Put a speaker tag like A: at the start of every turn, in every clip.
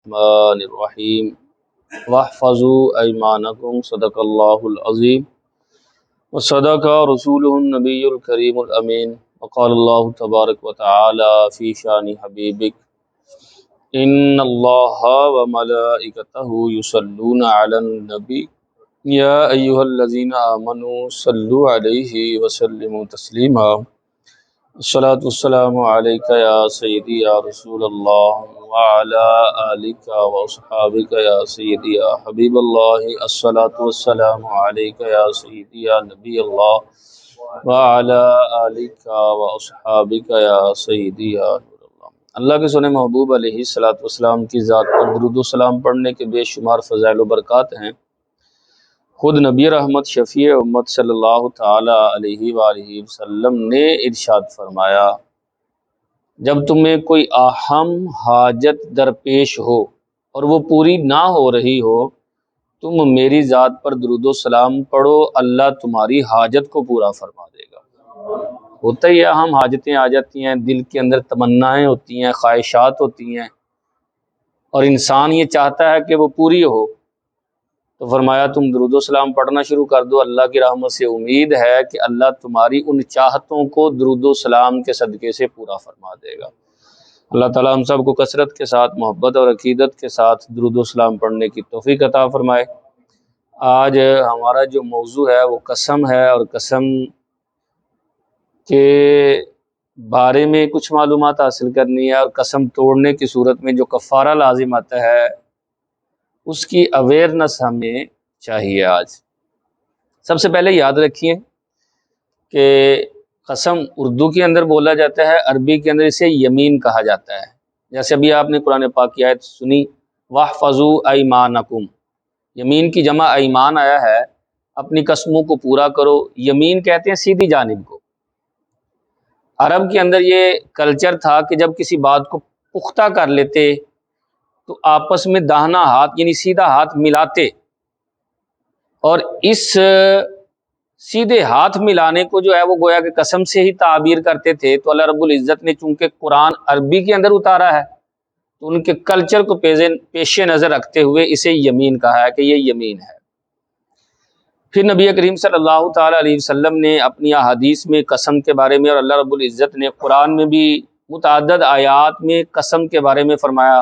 A: الرحمن الرحیم واحفظوا ایمانکم صدق اللہ العظیم وصدق رسولہ النبی الکریم الامین وقال اللہ تبارک وتعالی فی شان حبیبک ان اللہ وملائکتہ یصلون علی النبی یا ایہا الذین آمنوا صلوا علیہ وسلموا تسلیما الصلاۃ والسلام علیک یا سیدی یا رسول اللہ وعلی آلک واصحابک یا سیدی یا حبیب اللہ الصلاۃ والسلام علیک یا سیدی یا نبی اللہ وعلی آلک واصحابک یا سیدی یا نور اللہ۔ اللہ کے سنے محبوب علیہ الصلاۃ والسلام کی ذات پر درود و سلام پڑھنے کے بے شمار فضائل و برکات ہیں۔ خود نبی رحمت شفیع امت صلی اللہ تعالی علیہ وآلہ وسلم نے ارشاد فرمایا، جب تمہیں کوئی اہم حاجت درپیش ہو اور وہ پوری نہ ہو رہی ہو، تم میری ذات پر درود و سلام پڑھو، اللہ تمہاری حاجت کو پورا فرما دے گا۔ ہوتا ہی ہے، اہم حاجتیں آ جاتی ہیں، دل کے اندر تمنائیں ہوتی ہیں، خواہشات ہوتی ہیں، اور انسان یہ چاہتا ہے کہ وہ پوری ہو، تو فرمایا تم درود و سلام پڑھنا شروع کر دو۔ اللہ کی رحمت سے امید ہے کہ اللہ تمہاری ان چاہتوں کو درود و سلام کے صدقے سے پورا فرما دے گا۔ اللہ تعالی ہم سب کو کثرت کے ساتھ محبت اور عقیدت کے ساتھ درود و سلام پڑھنے کی توفیق عطا فرمائے۔ آج ہمارا جو موضوع ہے وہ قسم ہے، اور قسم کے بارے میں کچھ معلومات حاصل کرنی ہے، اور قسم توڑنے کی صورت میں جو کفارہ لازم آتا ہے اس کی اویئرنس ہمیں چاہیے۔ آج سب سے پہلے یاد رکھیے کہ قسم اردو کے اندر بولا جاتا ہے، عربی کے اندر اسے یمین کہا جاتا ہے۔ جیسے ابھی آپ نے قرآن پاک کی آیت سنی، واحفظوا ایمانکم، یمین کی جمع ایمان آیا ہے، اپنی قسموں کو پورا کرو۔ یمین کہتے ہیں سیدھی جانب کو۔ عرب کے اندر یہ کلچر تھا کہ جب کسی بات کو پختہ کر لیتے تو آپس میں داہنا ہاتھ یعنی سیدھا ہاتھ ملاتے، اور اس سیدھے ہاتھ ملانے کو جو ہے وہ گویا کہ قسم سے ہی تعبیر کرتے تھے۔ تو اللہ رب العزت نے چونکہ قرآن عربی کے اندر اتارا ہے تو ان کے کلچر کو پیش نظر رکھتے ہوئے اسے یمین کہا ہے کہ یہ یمین ہے۔ پھر نبی کریم صلی اللہ تعالی علیہ وسلم نے اپنی احادیث میں قسم کے بارے میں، اور اللہ رب العزت نے قرآن میں بھی متعدد آیات میں قسم کے بارے میں فرمایا۔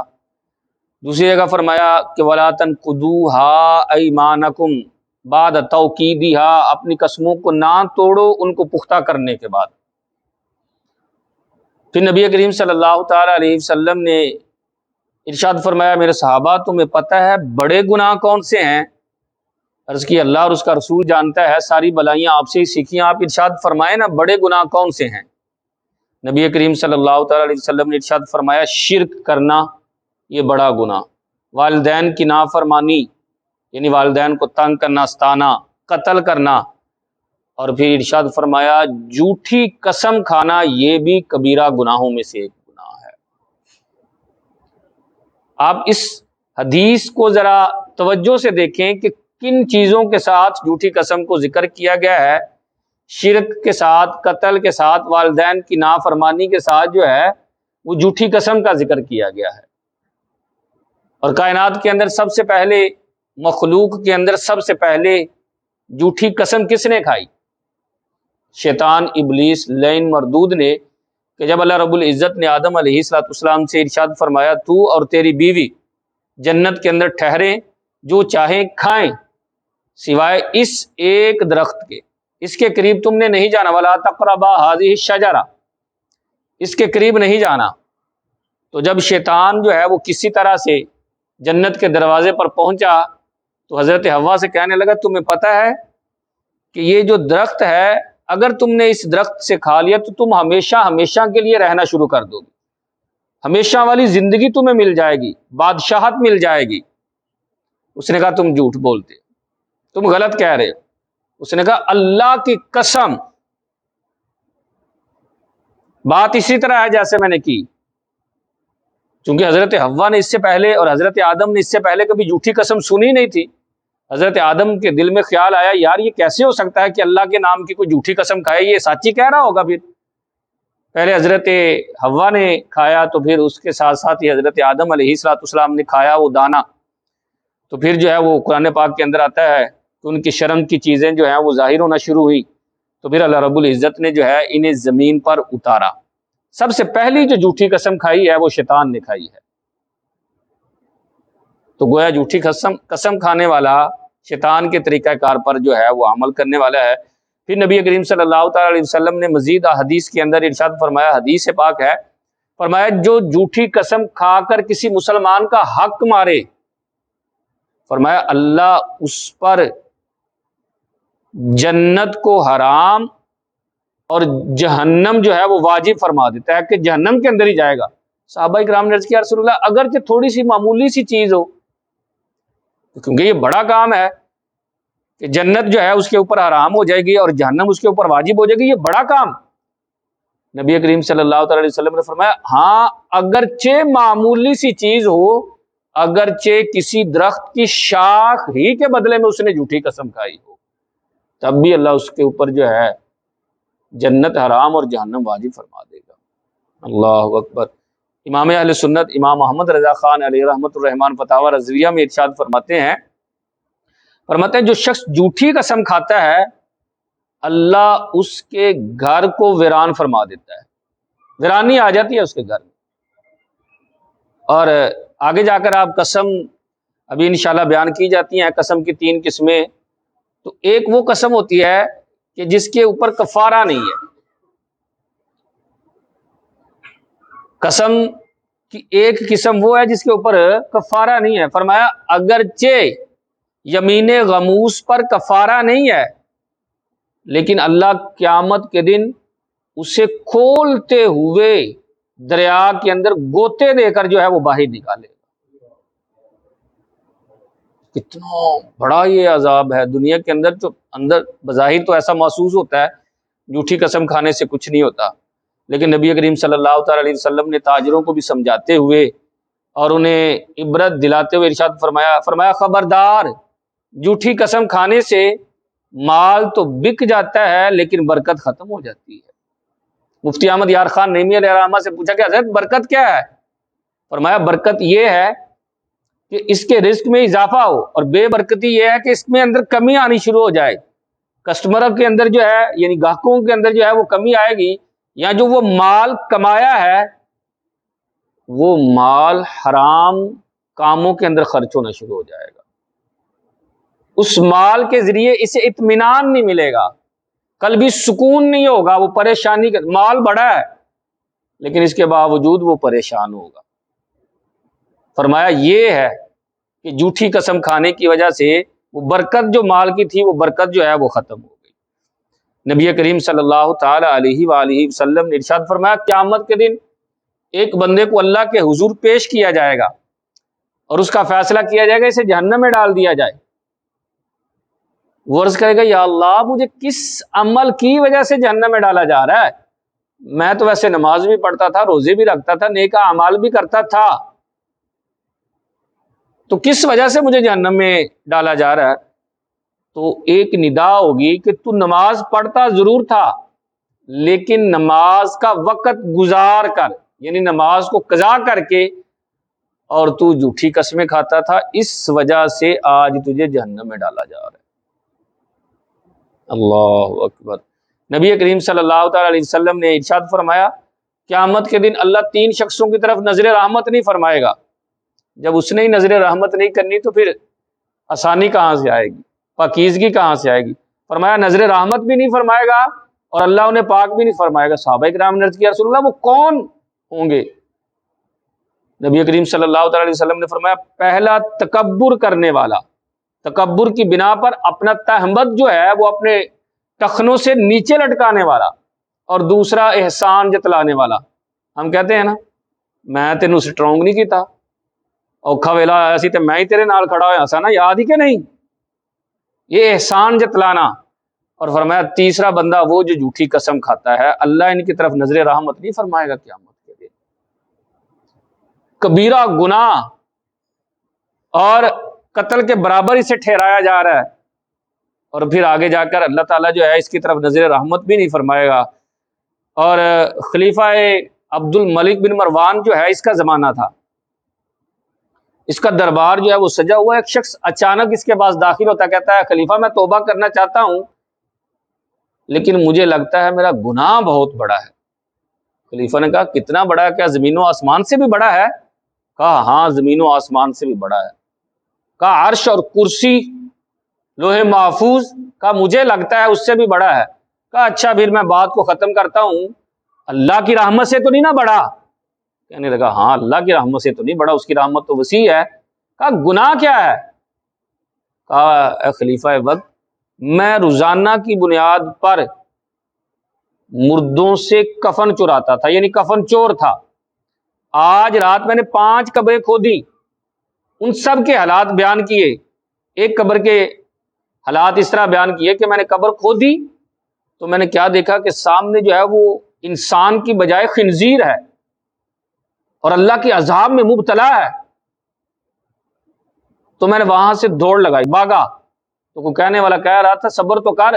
A: دوسری جگہ فرمایا کہ وَلَا تَنْقُضُوهَا أَيْمَانَكُمْ بَعْدَ تَوْكِيدِهَا، اپنی قسموں کو نہ توڑو ان کو پختہ کرنے کے بعد۔ پھر نبی کریم صلی اللہ تعالی علیہ وسلم نے ارشاد فرمایا، میرے صحابہ تمہیں پتہ ہے بڑے گناہ کون سے ہیں؟ عرض کی اللہ اور اس کا رسول جانتا ہے، ساری بلائیاں آپ سے ہی سیکھیں، آپ ارشاد فرمائے نا بڑے گناہ کون سے ہیں؟ نبی کریم صلی اللہ تعالی علیہ وسلم نے ارشاد فرمایا، شرک کرنا یہ بڑا گناہ، والدین کی نافرمانی یعنی والدین کو تنگ کرنا، ستانا، قتل کرنا، اور پھر ارشاد فرمایا جھوٹی قسم کھانا یہ بھی کبیرہ گناہوں میں سے ایک گناہ ہے۔ آپ اس حدیث کو ذرا توجہ سے دیکھیں کہ کن چیزوں کے ساتھ جھوٹی قسم کو ذکر کیا گیا ہے۔ شرک کے ساتھ، قتل کے ساتھ، والدین کی نافرمانی کے ساتھ جو ہے وہ جھوٹی قسم کا ذکر کیا گیا ہے۔ اور کائنات کے اندر سب سے پہلے، مخلوق کے اندر سب سے پہلے جھوٹی قسم کس نے کھائی؟ شیطان، ابلیس لعین مردود نے، کہ جب اللہ رب العزت نے آدم علیہ السلام سے ارشاد فرمایا تو اور تیری بیوی جنت کے اندر ٹھہریں، جو چاہیں کھائیں سوائے اس ایک درخت کے، اس کے قریب تم نے نہیں جانا، وَلَا تَقْرَبَا هَٰذِهِ الشَّجَرَةَ، اس کے قریب نہیں جانا۔ تو جب شیطان جو ہے وہ کسی طرح سے جنت کے دروازے پر پہنچا تو حضرت حوا سے کہنے لگا تمہیں پتہ ہے کہ یہ جو درخت ہے اگر تم نے اس درخت سے کھا لیا تو تم ہمیشہ ہمیشہ کے لیے رہنا شروع کر دو گی، ہمیشہ والی زندگی تمہیں مل جائے گی، بادشاہت مل جائے گی۔ اس نے کہا تم جھوٹ بولتے، تم غلط کہہ رہے ہو۔ اس نے کہا اللہ کی قسم بات اسی طرح ہے جیسے میں نے کی، چونکہ حضرت حوا نے اس سے پہلے اور حضرت آدم نے اس سے پہلے کبھی جھوٹی قسم سنی نہیں تھی۔ حضرت آدم کے دل میں خیال آیا یار یہ کیسے ہو سکتا ہے کہ اللہ کے نام کی کوئی جھوٹی قسم کھائے، یہ سچی کہہ رہا ہوگا پھر۔ پہلے حضرت حوا نے کھایا تو پھر اس کے ساتھ ساتھ ہی حضرت آدم علیہ السلام نے کھایا وہ دانہ، تو پھر جو ہے وہ قرآن پاک کے اندر آتا ہے کہ ان کی شرم کی چیزیں جو ہیں وہ ظاہر ہونا شروع ہوئی، تو پھر اللہ رب العزت نے جو ہے انہیں زمین پر اتارا۔ سب سے پہلی جو جھوٹی قسم کھائی ہے وہ شیطان نے کھائی ہے، تو گویا جھوٹی قسم کھانے والا شیطان کے طریقہ کار پر جو ہے وہ عمل کرنے والا ہے۔ پھر نبی کریم صلی اللہ تعالی علیہ وسلم نے مزید حدیث کے اندر ارشاد فرمایا، حدیث پاک ہے، فرمایا جو جھوٹی قسم کھا کر کسی مسلمان کا حق مارے، فرمایا اللہ اس پر جنت کو حرام اور جہنم جو ہے وہ واجب فرما دیتا ہے کہ جہنم کے اندر ہی جائے گا۔ صحابہ کرام نے عرض کیا رسول اللہ اگرچہ تھوڑی سی معمولی سی چیز ہو، کیونکہ یہ بڑا کام ہے کہ جنت جو ہے اس کے اوپر حرام ہو جائے گی اور جہنم اس کے اوپر واجب ہو جائے گی، یہ بڑا کام۔ نبی کریم صلی اللہ تعالی علیہ وسلم نے فرمایا ہاں اگرچہ معمولی سی چیز ہو، اگرچہ کسی درخت کی شاخ ہی کے بدلے میں اس نے جھوٹی قسم کھائی ہو، تب بھی اللہ اس کے اوپر جو ہے جنت حرام اور جہنم واجب فرما دے گا۔ اللہ اکبر۔ امام اہل سنت امام محمد رضا خان علیہ رحمۃ الرحمن فتاوی رضویہ میں ارشاد فرماتے ہیں جو شخص جھوٹی قسم کھاتا ہے اللہ اس کے گھر کو ویران فرما دیتا ہے، ویرانی آ جاتی ہے اس کے گھر میں۔ اور آگے جا کر آپ قسم ابھی انشاءاللہ بیان کی جاتی ہیں، قسم کی 3 قسمیں۔ تو ایک وہ قسم ہوتی ہے کہ جس کے اوپر کفارہ نہیں ہے، قسم کی ایک قسم وہ ہے جس کے اوپر کفارہ نہیں ہے، فرمایا اگرچہ یمین غموس پر کفارہ نہیں ہے لیکن اللہ قیامت کے دن اسے کھولتے ہوئے دریا کے اندر گوتے دے کر جو ہے وہ باہر نکالے گا۔ کتنا بڑا یہ عذاب ہے دنیا کے اندر، تو اندر بظاہر تو ایسا محسوس ہوتا ہے جھوٹی قسم کھانے سے کچھ نہیں ہوتا، لیکن نبی کریم صلی اللہ تعالی علیہ وسلم نے تاجروں کو بھی سمجھاتے ہوئے اور انہیں عبرت دلاتے ہوئے ارشاد فرمایا خبردار، جھوٹی قسم کھانے سے مال تو بک جاتا ہے لیکن برکت ختم ہو جاتی ہے۔ مفتی احمد یار خان نعیمی علیہ الرحمہ سے پوچھا کہ حضرت برکت کیا ہے؟ فرمایا برکت یہ ہے کہ اس کے رزق میں اضافہ ہو، اور بے برکتی یہ ہے کہ اس میں اندر کمی آنی شروع ہو جائے، کسٹمروں کے اندر جو ہے یعنی گاہکوں کے اندر جو ہے وہ کمی آئے گی، یا جو وہ مال کمایا ہے وہ مال حرام کاموں کے اندر خرچ ہونا شروع ہو جائے گا، اس مال کے ذریعے اسے اطمینان نہیں ملے گا، قلبی سکون نہیں ہوگا، وہ پریشانی کا مال بڑا ہے لیکن اس کے باوجود وہ پریشان ہوگا۔ فرمایا یہ ہے کہ جھوٹی قسم کھانے کی وجہ سے وہ برکت جو مال کی تھی وہ برکت جو ہے وہ ختم ہو گئی۔ نبی کریم صلی اللہ تعالی علیہ وآلہ وسلم نے ارشاد فرمایا قیامت کے دن ایک بندے کو اللہ کے حضور پیش کیا جائے گا اور اس کا فیصلہ کیا جائے گا اسے جہنم میں ڈال دیا جائے۔ وہ عرض کرے گا یا اللہ مجھے کس عمل کی وجہ سے جہنم میں ڈالا جا رہا ہے؟ میں تو ویسے نماز بھی پڑھتا تھا، روزے بھی رکھتا تھا، نیک اعمال بھی کرتا تھا، تو کس وجہ سے مجھے جہنم میں ڈالا جا رہا ہے؟ تو ایک ندا ہوگی کہ تو نماز پڑھتا ضرور تھا لیکن نماز کا وقت گزار کر، یعنی نماز کو قضا کر کے، اور تو جھوٹی قسمیں کھاتا تھا، اس وجہ سے آج تجھے جہنم میں ڈالا جا رہا ہے۔ اللہ اکبر۔ نبی کریم صلی اللہ تعالی علیہ وسلم نے ارشاد فرمایا قیامت کے دن اللہ 3 شخصوں کی طرف نظر رحمت نہیں فرمائے گا، جب اس نے ہی نظر رحمت نہیں کرنی تو پھر آسانی کہاں سے آئے گی، پاکیزگی کہاں سے آئے گی؟ فرمایا نظر رحمت بھی نہیں فرمائے گا اور اللہ انہیں پاک بھی نہیں فرمائے گا۔ صحابہ کرام نے عرض کیا رسول اللہ وہ کون ہوں گے؟ نبی کریم صلی اللہ تعالی علیہ وسلم نے فرمایا پہلا تکبر کرنے والا، تکبر کی بنا پر اپنا تہمت جو ہے وہ اپنے ٹخنوں سے نیچے لٹکانے والا، اور دوسرا احسان جتلانے والا۔ ہم کہتے ہیں نا میں تینوں سٹرونگ نہیں کیتا، اوکھا ویلا آیا سی تے میں ہی تیرے نال کھڑا ہویا سا نا، یاد ہی کہ نہیں؟ یہ احسان جتلانا۔ اور فرمایا تیسرا بندہ وہ جو جھوٹی قسم کھاتا ہے، اللہ ان کی طرف نظر رحمت نہیں فرمائے گا قیامت کے دن۔ کبیرہ گناہ اور قتل کے برابر اسے ٹھہرایا جا رہا ہے، اور پھر آگے جا کر اللہ تعالیٰ جو ہے اس کی طرف نظر رحمت بھی نہیں فرمائے گا۔ اور خلیفہ عبد الملک بن مروان جو ہے اس کا زمانہ تھا، اس کا دربار جو ہے وہ سجا ہوا ہے۔ ایک شخص اچانک اس کے پاس داخل ہوتا ہے، کہتا ہے خلیفہ میں توبہ کرنا چاہتا ہوں لیکن مجھے لگتا ہے میرا گناہ بہت بڑا ہے۔ خلیفہ نے کہا کتنا بڑا ہے؟ کیا زمین و آسمان سے بھی بڑا ہے؟ کہا ہاں زمین و آسمان سے بھی بڑا ہے۔ کہا عرش اور کرسی لوح محفوظ؟ کہا مجھے لگتا ہے اس سے بھی بڑا ہے۔ کہا اچھا پھر میں بات کو ختم کرتا ہوں، اللہ کی رحمت سے تو نہیں نہ بڑا؟ کہنے لگا ہاں اللہ کی رحمت سے تو نہیں بڑا، اس کی رحمت تو وسیع ہے۔ کہا گناہ کیا ہے؟ کہا اے خلیفہ وقت، میں روزانہ کی بنیاد پر مردوں سے کفن چراتا تھا، یعنی کفن چور تھا۔ آج رات میں نے 5 قبریں کھودی، ان سب کے حالات بیان کیے۔ ایک قبر کے حالات اس طرح بیان کیے کہ میں نے قبر کھودی تو میں نے کیا دیکھا کہ سامنے جو ہے وہ انسان کی بجائے خنزیر ہے اور اللہ کے عذاب میں مبتلا ہے۔ تو میں نے وہاں سے دوڑ لگائی، بھاگا تو کوئی کہنے والا کہہ رہا تھا صبر تو کر،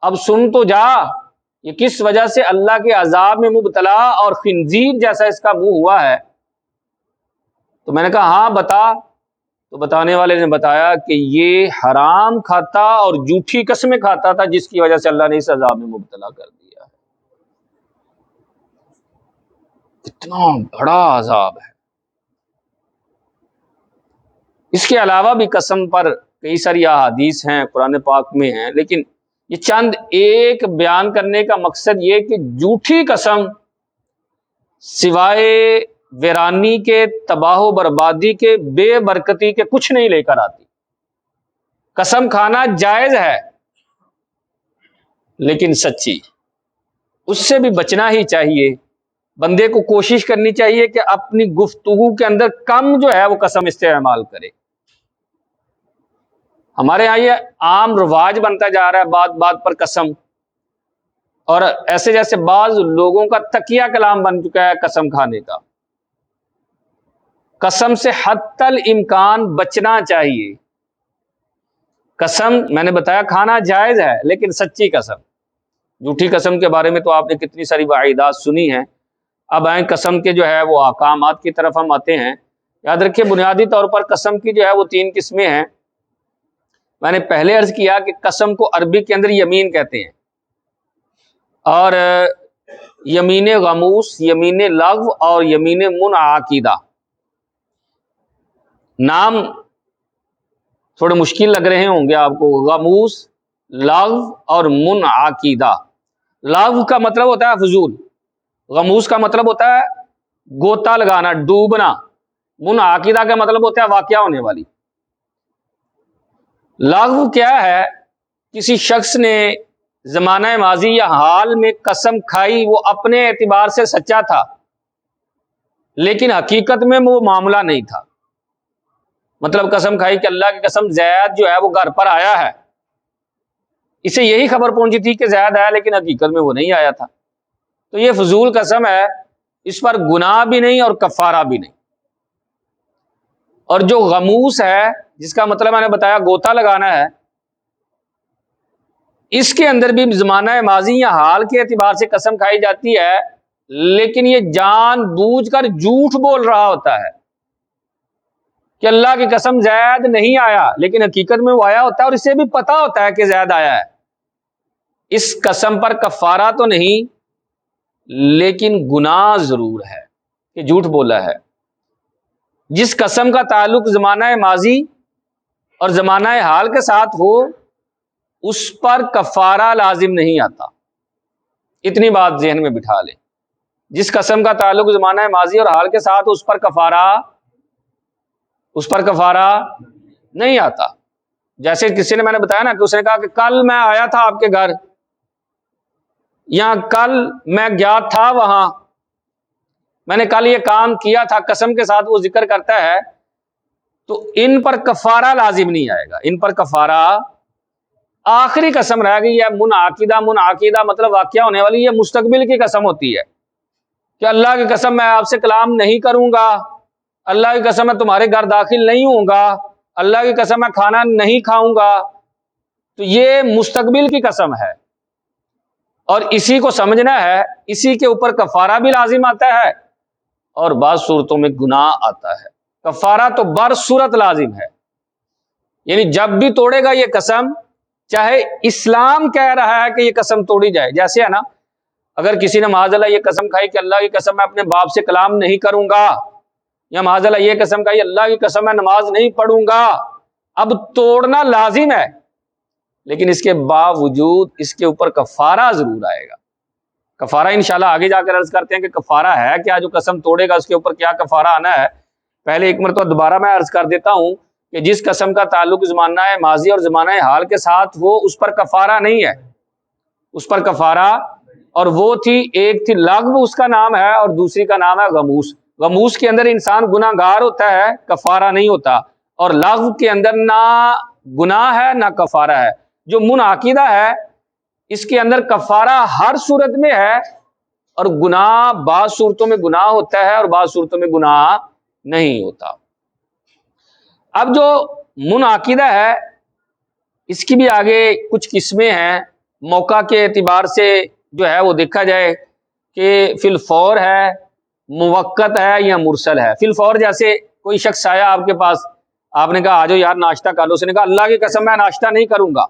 A: اب سن تو جا یہ کس وجہ سے اللہ کے عذاب میں مبتلا اور خنزیر جیسا اس کا منہ ہوا ہے۔ تو میں نے کہا ہاں بتا۔ تو بتانے والے نے بتایا کہ یہ حرام کھاتا اور جھوٹی قسمیں کھاتا تھا جس کی وجہ سے اللہ نے اس عذاب میں مبتلا کر دیا ہے۔ اتنا بڑا عذاب ہے۔ اس کے علاوہ بھی قسم پر کئی ساری احادیث ہیں قرآن پاک میں ہیں، لیکن یہ چند ایک بیان کرنے کا مقصد یہ کہ جھوٹی قسم سوائے ویرانی کے، تباہ و بربادی کے، بے برکتی کے کچھ نہیں لے کر آتی۔ قسم کھانا جائز ہے لیکن سچی، اس سے بھی بچنا ہی چاہیے۔ بندے کو کوشش کرنی چاہیے کہ اپنی گفتگو کے اندر کم جو ہے وہ قسم استعمال کرے۔ ہمارے ہاں یہ عام رواج بنتا جا رہا ہے بات بات پر قسم، اور ایسے جیسے بعض لوگوں کا تکیہ کلام بن چکا ہے قسم کھانے کا۔ قسم سے حتی الامکان بچنا چاہیے۔ قسم میں نے بتایا کھانا جائز ہے لیکن سچی قسم، جھوٹی قسم کے بارے میں تو آپ نے کتنی ساری وعیدات سنی ہیں۔ اب آئیں قسم کے جو ہے وہ احکامات کی طرف ہم آتے ہیں۔ یاد رکھیں بنیادی طور پر قسم کی جو ہے وہ 3 قسمیں ہیں۔ میں نے پہلے عرض کیا کہ قسم کو عربی کے اندر یمین کہتے ہیں، اور یمین غموس، یمین لغو اور یمین منعقدہ۔ نام تھوڑے مشکل لگ رہے ہوں گے آپ کو، غموس، لغو اور منعقدہ۔ لغو کا مطلب ہوتا ہے فضول، غموس کا مطلب ہوتا ہے گوتا لگانا، ڈوبنا، منعقدہ کا مطلب ہوتا ہے واقعہ ہونے والی۔ لغو کیا ہے؟ کسی شخص نے زمانہ ماضی یا حال میں قسم کھائی، وہ اپنے اعتبار سے سچا تھا لیکن حقیقت میں وہ معاملہ نہیں تھا۔ مطلب قسم کھائی کہ اللہ کی قسم زید جو ہے وہ گھر پر آیا ہے، اسے یہی خبر پہنچی تھی کہ زید آیا لیکن حقیقت میں وہ نہیں آیا تھا، تو یہ فضول قسم ہے، اس پر گناہ بھی نہیں اور کفارہ بھی نہیں۔ اور جو غموس ہے، جس کا مطلب میں نے بتایا گوتا لگانا ہے، اس کے اندر بھی زمانہ ماضی یا حال کے اعتبار سے قسم کھائی جاتی ہے لیکن یہ جان بوجھ کر جھوٹ بول رہا ہوتا ہے کہ اللہ کی قسم زید نہیں آیا، لیکن حقیقت میں وہ آیا ہوتا ہے اور اسے بھی پتا ہوتا ہے کہ زید آیا ہے۔ اس قسم پر کفارہ تو نہیں لیکن گناہ ضرور ہے کہ جھوٹ بولا ہے۔ جس قسم کا تعلق زمانہ ماضی اور زمانہ حال کے ساتھ ہو اس پر کفارہ لازم نہیں آتا، اتنی بات ذہن میں بٹھا لیں۔ جس قسم کا تعلق زمانہ ماضی اور حال کے ساتھ اس پر کفارہ نہیں آتا۔ جیسے کسی نے میں نے بتایا نا کہ اس نے کہا کہ کل میں آیا تھا آپ کے گھر، یا کل میں گیا تھا وہاں، میں نے کل یہ کام کیا تھا، قسم کے ساتھ وہ ذکر کرتا ہے، تو ان پر کفارہ لازم نہیں آئے گا۔ ان پر کفارہ آخری قسم رہ گئی ہے منعقدہ۔ منعقدہ مطلب واقعہ ہونے والی، یہ مستقبل کی قسم ہوتی ہے کہ اللہ کی قسم میں آپ سے کلام نہیں کروں گا، اللہ کی قسم میں تمہارے گھر داخل نہیں ہوں گا، اللہ کی قسم میں کھانا نہیں کھاؤں گا، تو یہ مستقبل کی قسم ہے۔ اور اسی کو سمجھنا ہے، اسی کے اوپر کفارہ بھی لازم آتا ہے اور بعض صورتوں میں گناہ آتا ہے۔ کفارہ تو بر صورت لازم ہے، یعنی جب بھی توڑے گا یہ قسم، چاہے اسلام کہہ رہا ہے کہ یہ قسم توڑی جائے، جیسے ہے نا، اگر کسی نے معاذ اللہ یہ قسم کھائی کہ اللہ کی قسم میں اپنے باپ سے کلام نہیں کروں گا، یا معاذ اللہ یہ قسم کھائی اللہ کی قسم میں نماز نہیں پڑھوں گا، اب توڑنا لازم ہے، لیکن اس کے باوجود اس کے اوپر کفارہ ضرور آئے گا۔ کفارہ انشاءاللہ آگے جا کر عرض کرتے ہیں کہ کفارہ ہے کیا، جو قسم توڑے گا اس کے اوپر کیا کفارہ آنا ہے۔ پہلے ایک مرتبہ دوبارہ میں عرض کر دیتا ہوں کہ جس قسم کا تعلق زمانہ ماضی اور زمانہ حال کے ساتھ ہو اس پر کفارہ نہیں ہے، اس پر کفارہ، اور وہ تھی، ایک تھی لغو اس کا نام ہے، اور دوسری کا نام ہے غموس۔ غموس کے اندر انسان گناہ گار ہوتا ہے، کفارہ نہیں ہوتا، اور لغو کے اندر نہ گناہ ہے نہ کفارہ ہے۔ جو منعقدہ ہے اس کے اندر کفارہ ہر صورت میں ہے، اور گناہ بعض صورتوں میں گناہ ہوتا ہے اور بعض صورتوں میں گناہ نہیں ہوتا۔ اب جو منعقدہ ہے اس کی بھی آگے کچھ قسمیں ہیں، موقع کے اعتبار سے جو ہے وہ دیکھا جائے کہ فی الفور ہے، موقت ہے یا مرسل ہے۔ فی الفور جیسے کوئی شخص آیا آپ کے پاس، آپ نے کہا آجو یار ناشتہ کر لو، اس نے کہا اللہ کی قسم میں ناشتہ نہیں کروں گا،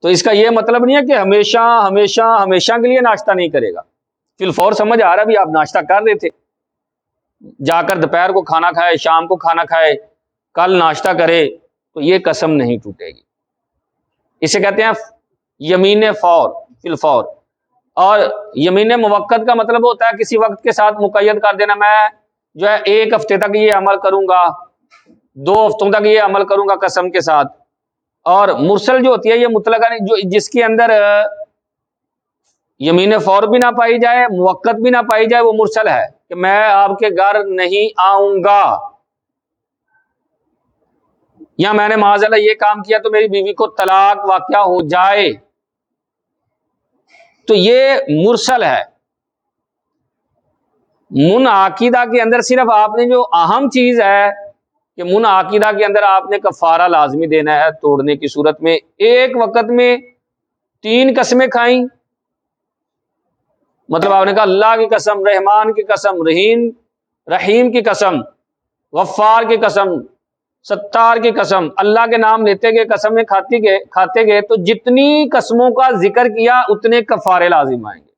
A: تو اس کا یہ مطلب نہیں ہے کہ ہمیشہ ہمیشہ ہمیشہ کے لیے ناشتہ نہیں کرے گا۔ فی الفور سمجھ آ رہا بھی آپ ناشتہ کر رہے تھے، جا کر دوپہر کو کھانا کھائے، شام کو کھانا کھائے، کل ناشتہ کرے، تو یہ قسم نہیں ٹوٹے گی۔ اسے کہتے ہیں یمین فور، فی الفور۔ اور یمین موقت کا مطلب ہوتا ہے کسی وقت کے ساتھ مقید کر دینا، میں جو ہے 1 ہفتے تک یہ عمل کروں گا، 2 ہفتوں تک یہ عمل کروں گا قسم کے ساتھ۔ اور مرسل جو ہوتی ہے یہ مطلق جو جس کے اندر یمین فور بھی نہ پائی جائے، موقت بھی نہ پائی جائے، وہ مرسل ہے کہ میں آپ کے گھر نہیں آؤں گا، یا میں نے معاذ اللہ یہ کام کیا تو میری بیوی کو طلاق واقع ہو جائے، تو یہ مرسل ہے۔ منعقدہ کے اندر صرف آپ نے جو اہم چیز ہے کہ منعقدہ کے اندر آپ نے کفارہ لازمی دینا ہے توڑنے کی صورت میں۔ ایک وقت میں 3 قسمیں کھائیں، مطلب آپ نے کہا اللہ کی قسم، رحمان کی قسم، رحیم کی قسم، غفار کی قسم، ستار کی قسم، اللہ کے نام لیتے گئے، قسمیں کھاتے گئے، تو جتنی قسموں کا ذکر کیا اتنے کفارے لازم آئیں گے۔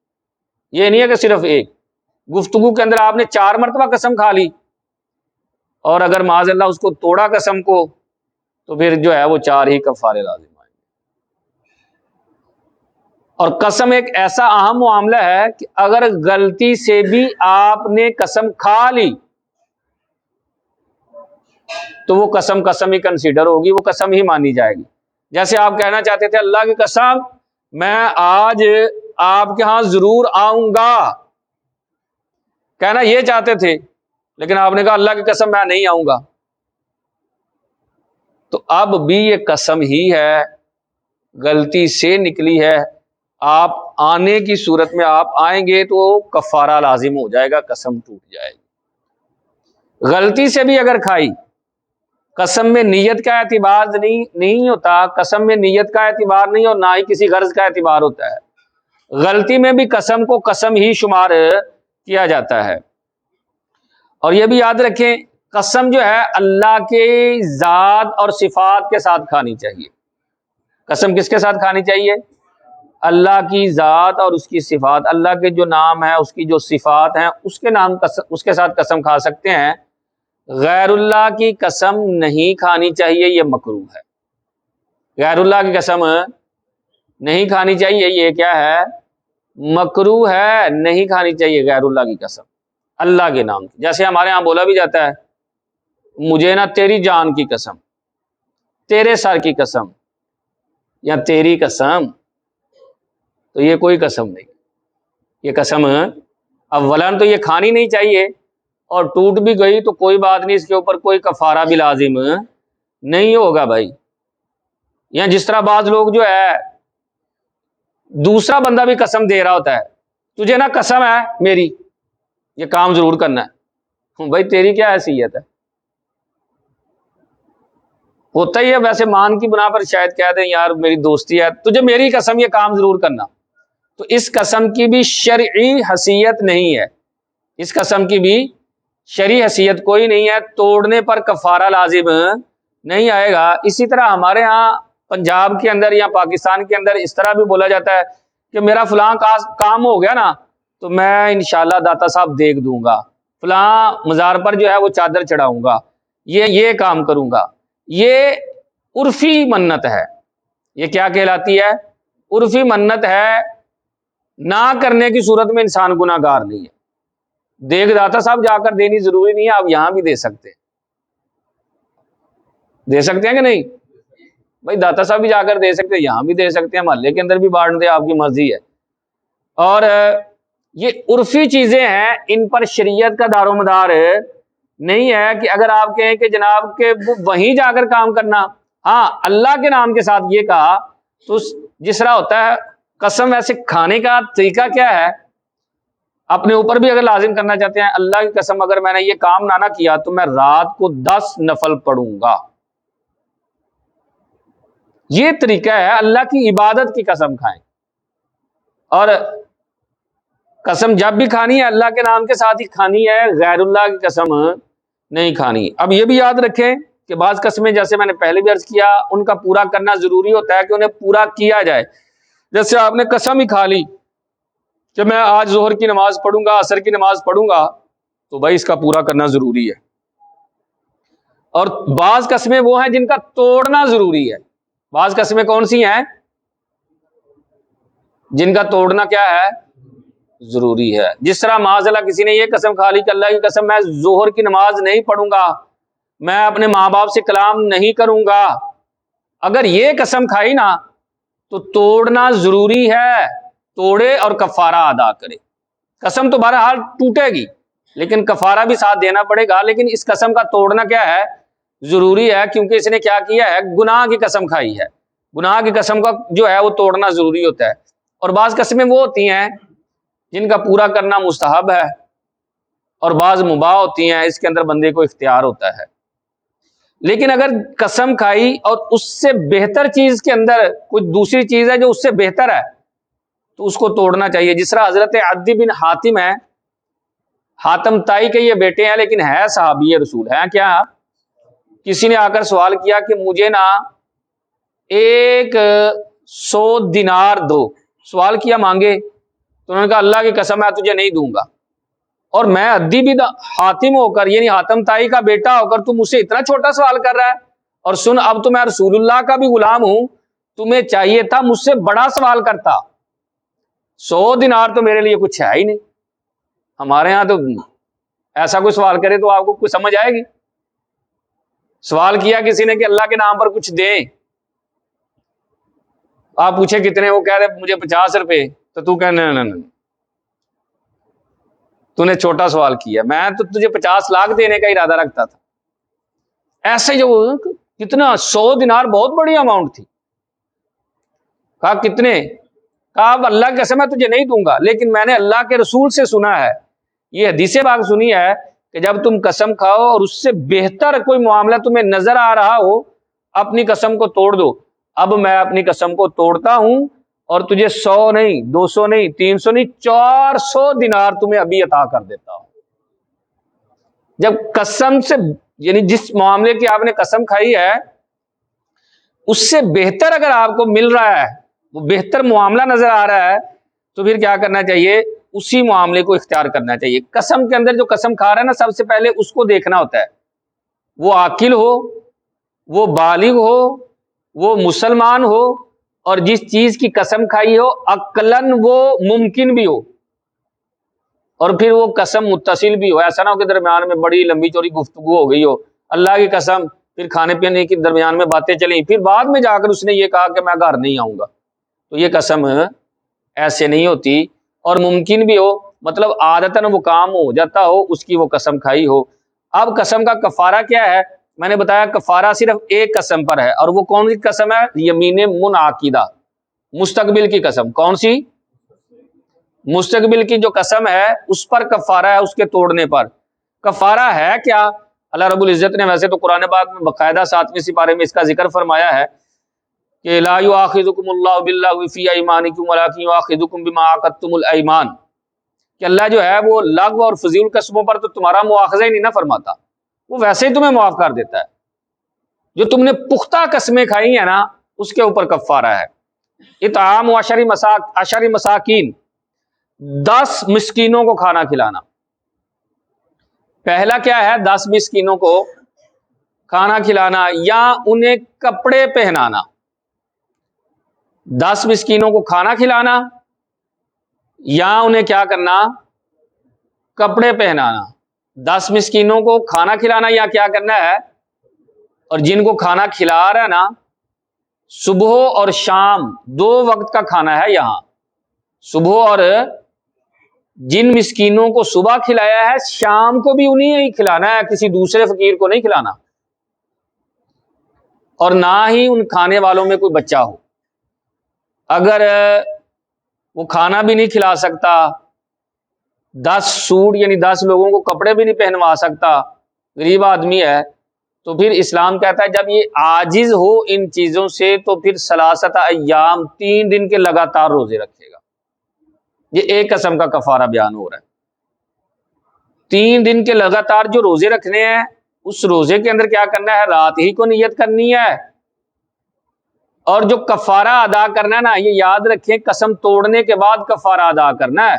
A: یہ نہیں ہے کہ صرف ایک گفتگو کے اندر آپ نے 4 مرتبہ قسم کھا لی، اور اگر معاذ اللہ اس کو توڑا قسم کو، تو پھر جو ہے وہ 4 ہی کفارے لازم آئیں گے۔ اور قسم ایک ایسا اہم معاملہ ہے کہ اگر غلطی سے بھی آپ نے قسم کھا لی تو وہ قسم ہی کنسیڈر ہوگی، وہ قسم ہی مانی جائے گی۔ جیسے آپ کہنا چاہتے تھے اللہ کی قسم میں آج آپ کے ہاں ضرور آؤں گا، کہنا یہ چاہتے تھے، لیکن آپ نے کہا اللہ کی قسم میں نہیں آؤں گا، تو اب بھی یہ قسم ہی ہے، غلطی سے نکلی ہے، آپ آنے کی صورت میں آپ آئیں گے تو کفارہ لازم ہو جائے گا، قسم ٹوٹ جائے گی۔ غلطی سے بھی اگر کھائی، قسم میں نیت کا اعتبار نہیں ہوتا، قسم میں نیت کا اعتبار نہیں اور نہ ہی کسی غرض کا اعتبار ہوتا ہے، غلطی میں بھی قسم کو قسم ہی شمار کیا جاتا ہے۔ اور یہ بھی یاد رکھیں قسم جو ہے اللہ کے ذات اور صفات کے ساتھ کھانی چاہیے۔ قسم کس کے ساتھ کھانی چاہیے؟ اللہ کی ذات اور اس کی صفات، اللہ کے جو نام ہیں، اس کی جو صفات ہیں، اس کے ساتھ قسم کھا سکتے ہیں۔ غیر اللہ کی قسم نہیں کھانی چاہیے، یہ مکروہ ہے۔ غیر اللہ کی قسم نہیں کھانی چاہیے، یہ کیا ہے؟ مکروہ ہے، نہیں کھانی چاہیے غیر اللہ کی قسم اللہ کے نام کی۔ جیسے ہمارے ہاں بولا بھی جاتا ہے مجھے نہ تیری جان کی قسم، تیرے سر کی قسم، یا تیری قسم، تو یہ کوئی قسم نہیں، یہ قسم اولاً تو یہ کھانی نہیں چاہیے، اور ٹوٹ بھی گئی تو کوئی بات نہیں، اس کے اوپر کوئی کفارہ بھی لازم نہیں ہوگا بھائی۔ یا جس طرح بعض لوگ جو ہے دوسرا بندہ بھی قسم دے رہا ہوتا ہے، تجھے نا قسم ہے میری یہ کام ضرور کرنا ہے، بھائی تیری کیا حیثیت ہے؟ ہوتا ہی ہے ویسے، مان کی بنا پر شاید کہہ دیں یار میری دوستی ہے، تجھے میری قسم یہ کام ضرور کرنا، تو اس قسم کی بھی شرعی حیثیت نہیں ہے، اس قسم کی بھی شرعی حیثیت کوئی نہیں ہے، توڑنے پر کفارہ لازم نہیں آئے گا۔ اسی طرح ہمارے ہاں پنجاب کے اندر یا پاکستان کے اندر اس طرح بھی بولا جاتا ہے کہ میرا فلاں کام ہو گیا نا تو میں انشاءاللہ داتا صاحب دیکھ دوں گا، فلاں مزار پر جو ہے وہ چادر چڑھاؤں گا، یہ کام کروں گا۔ یہ عرفی منت ہے، یہ کیا کہلاتی ہے؟ عرفی منت ہے، نہ کرنے کی صورت میں انسان گناہ گار نہیں ہے۔ دیکھ داتا صاحب جا کر دینی ضروری نہیں ہے، آپ یہاں بھی دے سکتے ہیں، دے سکتے ہیں کہ نہیں بھائی؟ داتا صاحب بھی جا کر دے سکتے ہیں، یہاں بھی دے سکتے ہیں، محلے کے اندر بھی بانٹ دیں، آپ کی مرضی ہے۔ اور یہ عرفی چیزیں ہیں، ان پر شریعت کا دار و مدار نہیں ہے کہ اگر آپ کہیں کہ جناب کہ وہیں جا کر کام کرنا، ہاں اللہ کے نام کے ساتھ یہ کہا تو جس طرح ہوتا ہے قسم، ویسے کھانے کا طریقہ کیا ہے؟ اپنے اوپر بھی اگر لازم کرنا چاہتے ہیں، اللہ کی قسم اگر میں نے یہ کام نہ کیا تو میں رات کو 10 نفل پڑھوں گا، یہ طریقہ ہے اللہ کی عبادت کی قسم کھائیں۔ اور قسم جب بھی کھانی ہے اللہ کے نام کے ساتھ ہی کھانی ہے، غیر اللہ کی قسم نہیں کھانی۔ اب یہ بھی یاد رکھیں کہ بعض قسمیں جیسے میں نے پہلے بھی عرض کیا ان کا پورا کرنا ضروری ہوتا ہے کہ انہیں پورا کیا جائے۔ جیسے آپ نے قسم ہی کھا لی کہ میں آج ظہر کی نماز پڑھوں گا، عصر کی نماز پڑھوں گا، تو بھائی اس کا پورا کرنا ضروری ہے۔ اور بعض قسمیں وہ ہیں جن کا توڑنا ضروری ہے۔ بعض قسمیں کون سی ہیں جن کا توڑنا کیا ہے؟ ضروری ہے۔ جس طرح معاذ اللہ کسی نے یہ قسم کھا لی کہ اللہ کی قسم میں ظہر کی نماز نہیں پڑھوں گا، میں اپنے ماں باپ سے کلام نہیں کروں گا، اگر یہ قسم کھائی نا تو توڑنا ضروری ہے، توڑے اور کفارہ ادا کرے۔ قسم تو بہرحال ٹوٹے گی لیکن کفارہ بھی ساتھ دینا پڑے گا، لیکن اس قسم کا توڑنا کیا ہے؟ ضروری ہے، کیونکہ اس نے کیا کیا ہے؟ گناہ کی قسم کھائی ہے۔ گناہ کی قسم کا جو ہے وہ توڑنا ضروری ہوتا ہے۔ اور بعض قسمیں وہ ہوتی ہیں جن کا پورا کرنا مستحب ہے، اور بعض مباح ہوتی ہیں، اس کے اندر بندے کو اختیار ہوتا ہے۔ لیکن اگر قسم کھائی اور اس سے بہتر چیز کے اندر کوئی دوسری چیز ہے جو اس سے بہتر ہے تو اس کو توڑنا چاہیے۔ جس طرح حضرت عدی بن حاتم ہے، حاتم تائی کے یہ بیٹے ہیں لیکن ہے صحابی رسول ہیں۔ کیا کسی نے آ کر سوال کیا کہ مجھے نا 100 دینار دو، سوال کیا مانگے تو انہوں نے کہا اللہ کی قسم میں تجھے نہیں دوں گا، اور میں عدی بن حاتم ہو کر یعنی حاتم تائی کا بیٹا ہو کر تم مجھ سے اتنا چھوٹا سوال کر رہا ہے؟ اور سن اب تو میں رسول اللہ کا بھی غلام ہوں، تمہیں چاہیے تھا مجھ سے بڑا سوال کرتا۔ 100 دینار تو میرے لیے کچھ ہے ہی نہیں۔ ہمارے ہاں تو ایسا کوئی سوال کرے تو آپ کو کچھ سمجھ آئے گی؟ سوال کیا کسی نے کہ اللہ کے نام پر کچھ دیں، آپ پوچھے کتنے، وہ کہہ رہے مجھے 50 روپے، تو تو کہنے نہیں، تو نے چھوٹا سوال کیا، میں تو تجھے 50 لاکھ دینے کا ارادہ رکھتا تھا۔ ایسے جو کتنا 100 دینار بہت بڑی اماؤنٹ تھی۔ کہا کتنے؟ کہا اب اللہ کی قسم میں تجھے نہیں دوں گا، لیکن میں نے اللہ کے رسول سے سنا ہے، یہ حدیث پاک سنی ہے کہ جب تم قسم کھاؤ اور اس سے بہتر کوئی معاملہ تمہیں نظر آ رہا ہو، اپنی قسم کو توڑ دو۔ اب میں اپنی قسم کو توڑتا ہوں اور تجھے 100 نہیں، 200 نہیں، 300 نہیں، 400 دینار تمہیں ابھی عطا کر دیتا ہوں۔ جب قسم سے یعنی جس معاملے کی آپ نے قسم کھائی ہے اس سے بہتر اگر آپ کو مل رہا ہے، وہ بہتر معاملہ نظر آ رہا ہے، تو پھر کیا کرنا چاہیے؟ اسی معاملے کو اختیار کرنا چاہیے۔ قسم کے اندر جو قسم کھا رہا ہے نا، سب سے پہلے اس کو دیکھنا ہوتا ہے، وہ عاقل ہو، وہ بالغ ہو، وہ مسلمان ہو، اور جس چیز کی قسم کھائی ہو عقلاً وہ ممکن بھی ہو، اور پھر وہ قسم متصل بھی ہو۔ ایسا نہ ہو کہ درمیان میں بڑی لمبی چوڑی گفتگو ہو گئی ہو، اللہ کی قسم، پھر کھانے پینے کے درمیان میں باتیں چلیں، پھر بعد میں جا کر اس نے یہ کہا کہ میں گھر نہیں آؤں گا، تو یہ قسم ایسے نہیں ہوتی۔ اور ممکن بھی ہو مطلب عادتاً وہ کام ہو جاتا ہو، اس کی وہ قسم کھائی ہو۔ اب قسم کا کفارہ کیا ہے؟ میں نے بتایا کفارہ صرف ایک قسم پر ہے، اور وہ کون سی قسم ہے؟ یمین منعقدہ، مستقبل کی قسم۔ کون سی؟ مستقبل کی جو قسم ہے اس پر کفارہ ہے، اس کے توڑنے پر۔ کفارہ ہے کیا؟ اللہ رب العزت نے ویسے تو قرآن پاک میں باقاعدہ 7ویں سپارے میں اس کا ذکر فرمایا ہے کہ لا یؤاخذکم اللہ باللغو فی ایمانکم ولکن یؤاخذکم بما عقدتم الایمان، کہ اللہ جو ہے وہ لغو اور فضیل قسموں پر تو تمہارا مواخذہ ہی نہیں نہ فرماتا، وہ ویسے ہی تمہیں معاف کر دیتا ہے، جو تم نے پختہ قسمیں کھائی ہیں نا اس کے اوپر کفارہ ہے۔ اطعام و عشر مساکین، 10 مسکینوں کو کھانا کھلانا۔ پہلا کیا ہے؟ 10 مسکینوں کو کھانا کھلانا یا انہیں کپڑے پہنانا۔ 10 مسکینوں کو کھانا کھلانا یا انہیں کیا کرنا؟ کپڑے پہنانا۔ 10 مسکینوں کو کھانا کھلانا یا کیا کرنا ہے؟ اور جن کو کھانا کھلا رہا ہے نا، صبح اور شام 2 وقت کا کھانا ہے یہاں۔ صبح اور جن مسکینوں کو صبح کھلایا ہے شام کو بھی انہیں ہی کھلانا ہے، کسی دوسرے فقیر کو نہیں کھلانا، اور نہ ہی ان کھانے والوں میں کوئی بچہ ہو۔ اگر وہ کھانا بھی نہیں کھلا سکتا، 10 سوٹ یعنی 10 لوگوں کو کپڑے بھی نہیں پہنوا سکتا، غریب آدمی ہے، تو پھر اسلام کہتا ہے جب یہ عاجز ہو ان چیزوں سے تو پھر 3 ایام 3 دن کے لگاتار روزے رکھے گا۔ یہ ایک قسم کا کفارہ بیان ہو رہا ہے۔ 3 دن کے لگاتار جو روزے رکھنے ہیں، اس روزے کے اندر کیا کرنا ہے؟ رات ہی کو نیت کرنی ہے، اور جو کفارہ ادا کرنا ہے نا، یہ یاد رکھیں قسم توڑنے کے بعد کفارہ ادا کرنا ہے۔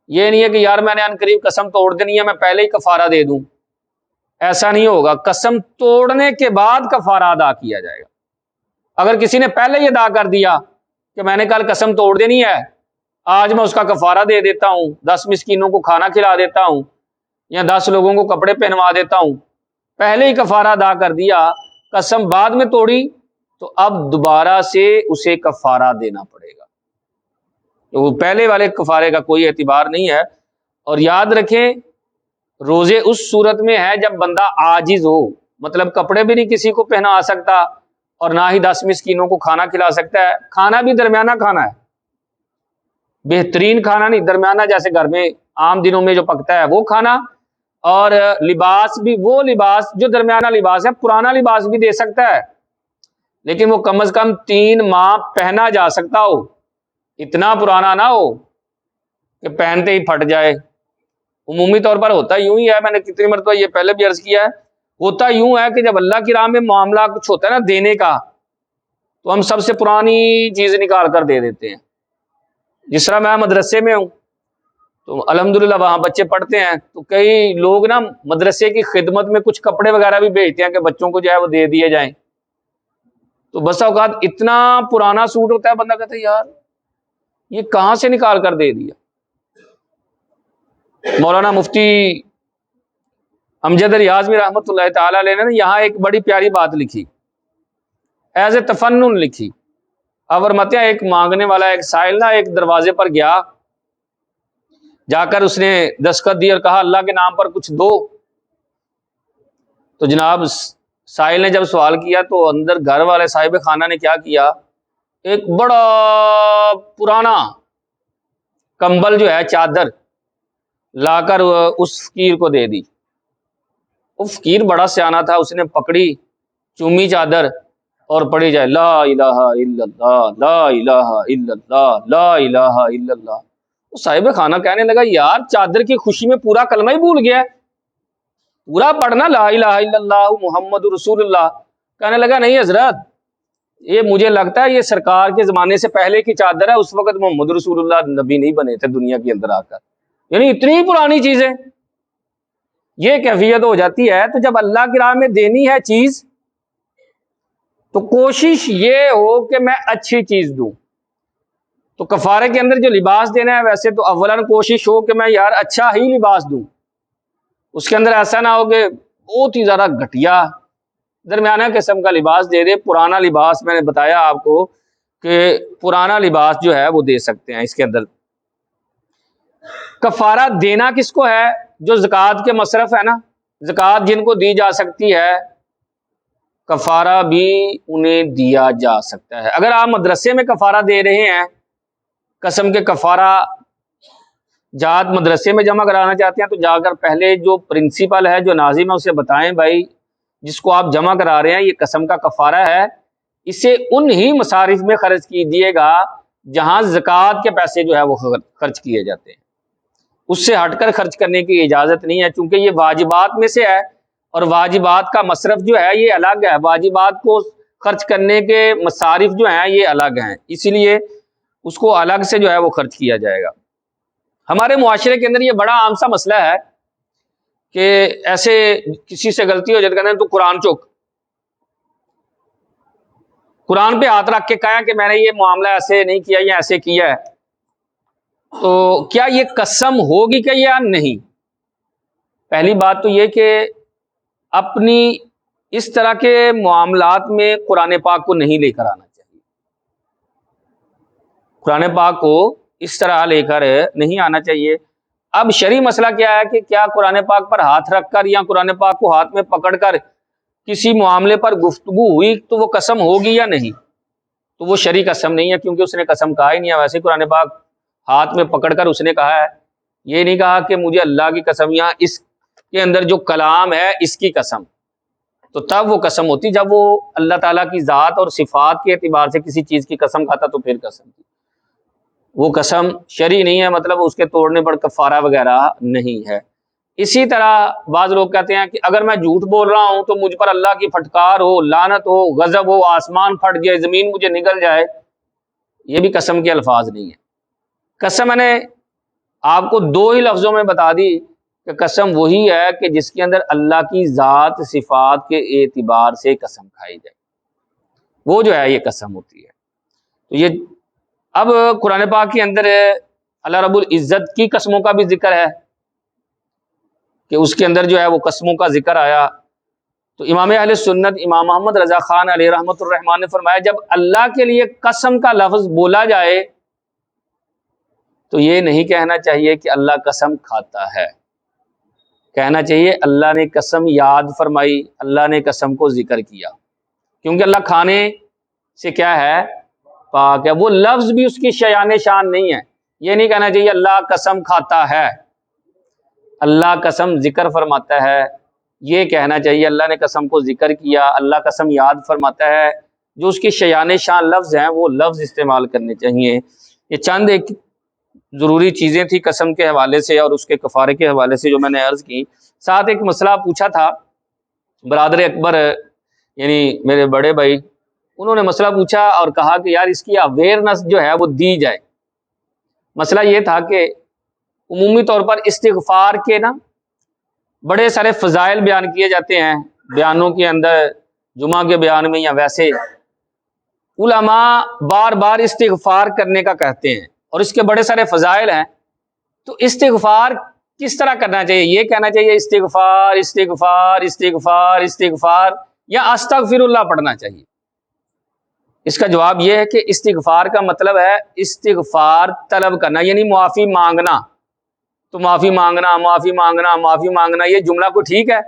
A: یہ نہیں ہے کہ یار میں نے ان قریب قسم توڑ دینی ہے میں پہلے ہی کفارہ دے دوں، ایسا نہیں ہوگا۔ قسم توڑنے کے بعد کفارہ ادا کیا جائے گا۔ اگر کسی نے پہلے ہی ادا کر دیا کہ میں نے کل قسم توڑ دینی ہے، آج میں اس کا کفارہ دے دیتا ہوں، 10 مسکینوں کو کھانا کھلا دیتا ہوں یا 10 لوگوں کو کپڑے پہنوا دیتا ہوں، پہلے ہی کفارہ ادا کر دیا، قسم بعد میں توڑی، تو اب دوبارہ سے اسے کفارہ دینا پڑے گا۔ تو وہ پہلے والے کفارے کا کوئی اعتبار نہیں ہے۔ اور یاد رکھیں روزے اس صورت میں ہے جب بندہ عاجز ہو، مطلب کپڑے بھی نہیں کسی کو پہنا سکتا اور نہ ہی 10 مسکینوں کو کھانا کھلا سکتا ہے۔ کھانا بھی درمیانہ کھانا ہے، بہترین کھانا نہیں، درمیانہ جیسے گھر میں عام دنوں میں جو پکتا ہے وہ کھانا، اور لباس بھی وہ لباس جو درمیانہ لباس ہے، پرانا لباس بھی دے سکتا ہے لیکن وہ کم از کم 3 ماہ پہنا جا سکتا ہو، اتنا پرانا نہ ہو کہ پہنتے ہی پھٹ جائے۔ عمومی طور پر ہوتا یوں ہی ہے، میں نے کتنی مرتبہ یہ پہلے بھی عرض کیا ہے، ہوتا یوں ہے کہ جب اللہ کی راہ میں معاملہ کچھ ہوتا ہے نا دینے کا، تو ہم سب سے پرانی چیز نکال کر دے دیتے ہیں۔ جس طرح میں مدرسے میں ہوں تو الحمدللہ وہاں بچے پڑھتے ہیں، تو کئی لوگ نا مدرسے کی خدمت میں کچھ کپڑے وغیرہ بھی بھیجتے ہیں کہ بچوں کو جو ہے وہ دے دیے جائیں۔ تو بس اوقات اتنا پرانا سوٹ ہوتا ہے، بندہ کہتا ہے یار یہ کہاں سے نکال کر دے دیا۔ مولانا مفتی امجد ریاضوی رحمۃ اللہ تعالی علیہ نے یہاں ایک بڑی پیاری بات لکھی، ایز اے تفنن لکھی۔ اور متیا ایک مانگنے والا ایک سائل نا ایک دروازے پر گیا، جا کر اس نے دستخط دی اور کہا اللہ کے نام پر کچھ دو۔ تو جناب سائل نے جب سوال کیا تو اندر گھر والے صاحب خانہ نے کیا کیا، ایک بڑا پرانا کمبل جو ہے چادر لا کر اس فقیر کو دے دی۔ وہ فقیر بڑا سیانا تھا، اس نے پکڑی، چومی چادر اور پڑھی جائے لا الہ الا اللہ لا الہ الا اللہ لا الہ الا اللہ۔ وہ صاحب خانہ کہنے لگا یار چادر کی خوشی میں پورا کلمہ ہی بھول گیا ہے، پورا پڑھنا لا الہ الا اللہ محمد رسول اللہ۔ کہنے لگا نہیں حضرت، یہ مجھے لگتا ہے یہ سرکار کے زمانے سے پہلے کی چادر ہے، اس وقت محمد رسول اللہ نبی نہیں بنے تھے دنیا کے اندر آ کر، یعنی اتنی پرانی چیزیں۔ یہ کیفیت ہو جاتی ہے۔ تو جب اللہ کی راہ میں دینی ہے چیز تو کوشش یہ ہو کہ میں اچھی چیز دوں۔ تو کفارے کے اندر جو لباس دینا ہے ویسے تو اولاً کوشش ہو کہ میں یار اچھا ہی لباس دوں، اس کے اندر ایسا نہ ہو کہ بہت ہی زیادہ گھٹیا، درمیانہ قسم کا لباس دے دے۔ پرانا لباس میں نے بتایا آپ کو کہ پرانا لباس جو ہے وہ دے سکتے ہیں۔ اس کے اندر کفارہ دینا کس کو ہے؟ جو زکوٰۃ کے مصرف ہے نا، زکوٰۃ جن کو دی جا سکتی ہے کفارہ بھی انہیں دیا جا سکتا ہے۔ اگر آپ مدرسے میں کفارہ دے رہے ہیں، قسم کے کفارہ جات مدرسے میں جمع کرانا چاہتے ہیں تو جا کر پہلے جو پرنسپل ہے جو ناظم ہے اسے بتائیں بھائی جس کو آپ جمع کرا رہے ہیں یہ قسم کا کفارہ ہے، اسے ان ہی مصارف میں خرچ کیجیے گا جہاں زکوٰۃ کے پیسے جو ہے وہ خرچ کیے جاتے ہیں، اس سے ہٹ کر خرچ کرنے کی اجازت نہیں ہے، چونکہ یہ واجبات میں سے ہے اور واجبات کا مصرف جو ہے یہ الگ ہے، واجبات کو خرچ کرنے کے مصارف جو ہیں یہ الگ ہیں، اسی لیے اس کو الگ سے جو ہے وہ خرچ کیا جائے گا۔ ہمارے معاشرے کے اندر یہ بڑا عام سا مسئلہ ہے کہ ایسے کسی سے غلطی ہو جاتی ہے تو قرآن چوک، قرآن پہ ہاتھ رکھ کے کہا کہ میں نے یہ معاملہ ایسے نہیں کیا یا ایسے کیا ہے، تو کیا یہ قسم ہوگی کہ یا نہیں؟ پہلی بات تو یہ کہ اپنی اس طرح کے معاملات میں قرآن پاک کو نہیں لے کر آنا چاہیے، قرآن پاک کو اس طرح لے کر نہیں آنا چاہیے۔ اب شرعی مسئلہ کیا ہے کہ کیا قرآن پاک پر ہاتھ رکھ کر یا قرآن پاک کو ہاتھ میں پکڑ کر کسی معاملے پر گفتگو ہوئی تو وہ قسم ہوگی یا نہیں؟ تو وہ شرعی قسم نہیں ہے، کیونکہ اس نے قسم کہا ہی نہیں ہے۔ ویسے قرآن پاک ہاتھ میں پکڑ کر اس نے کہا ہے، یہ نہیں کہا کہ مجھے اللہ کی قسم یا اس کے اندر جو کلام ہے اس کی قسم، تو تب وہ قسم ہوتی، جب وہ اللہ تعالیٰ کی ذات اور صفات کے اعتبار سے کسی چیز کی قسم کھاتا تو پھر قسم تھی۔ وہ قسم شرعی نہیں ہے، مطلب اس کے توڑنے پر کفارہ وغیرہ نہیں ہے۔ اسی طرح بعض لوگ کہتے ہیں کہ اگر میں جھوٹ بول رہا ہوں تو مجھ پر اللہ کی پھٹکار ہو، لعنت ہو، غضب ہو، آسمان پھٹ جائے، زمین مجھے نگل جائے، یہ بھی قسم کے الفاظ نہیں ہیں۔ قسم میں نے آپ کو دو ہی لفظوں میں بتا دی کہ قسم وہی ہے کہ جس کے اندر اللہ کی ذات صفات کے اعتبار سے قسم کھائی جائے، وہ جو ہے یہ قسم ہوتی ہے۔ تو یہ اب قرآن پاک کے اندر اللہ رب العزت کی قسموں کا بھی ذکر ہے کہ اس کے اندر جو ہے وہ قسموں کا ذکر آیا، تو امام اہل سنت امام محمد رضا خان علیہ رحمۃ الرحمٰن نے فرمایا جب اللہ کے لیے قسم کا لفظ بولا جائے تو یہ نہیں کہنا چاہیے کہ اللہ قسم کھاتا ہے، کہنا چاہیے اللہ نے قسم یاد فرمائی، اللہ نے قسم کو ذکر کیا، کیونکہ اللہ کھانے سے کیا ہے؟ پاک ہے۔ وہ لفظ بھی اس کی شیان شان نہیں ہے، یہ نہیں کہنا چاہیے اللہ قسم کھاتا ہے، اللہ قسم ذکر فرماتا ہے، یہ کہنا چاہیے اللہ نے قسم کو ذکر کیا، اللہ قسم یاد فرماتا ہے۔ جو اس کی شیان شان لفظ ہیں وہ لفظ استعمال کرنے چاہیے۔ یہ چند ایک ضروری چیزیں تھی قسم کے حوالے سے اور اس کے کفارے کے حوالے سے جو میں نے عرض کی۔ ساتھ ایک مسئلہ پوچھا تھا برادر اکبر یعنی میرے بڑے بھائی، انہوں نے مسئلہ پوچھا اور کہا کہ یار اس کی اویئرنس جو ہے وہ دی جائے۔ مسئلہ یہ تھا کہ عمومی طور پر استغفار کے نا بڑے سارے فضائل بیان کیے جاتے ہیں بیانوں کے اندر، جمعہ کے بیان میں یا ویسے، علماء بار بار استغفار کرنے کا کہتے ہیں اور اس کے بڑے سارے فضائل ہیں، تو استغفار کس طرح کرنا چاہیے؟ یہ کہنا چاہیے استغفار استغفار استغفار استغفار یا استغفر اللہ پڑھنا چاہیے؟ اس کا جواب یہ ہے کہ استغفار کا مطلب ہے استغفار طلب کرنا، یعنی معافی مانگنا۔ تو معافی مانگنا معافی مانگنا معافی مانگنا یہ جملہ کو ٹھیک ہے۔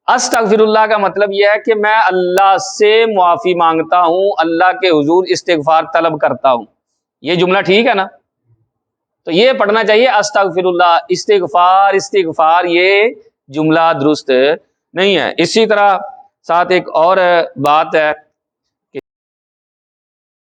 A: استغفر اللہ کا مطلب یہ ہے کہ میں اللہ سے معافی مانگتا ہوں، اللہ کے حضور استغفار طلب کرتا ہوں، یہ جملہ ٹھیک ہے نا؟ تو یہ پڑھنا چاہیے استغفر اللہ، استغفار استغفار یہ جملہ درست نہیں ہے۔ اسی طرح ساتھ ایک اور بات ہے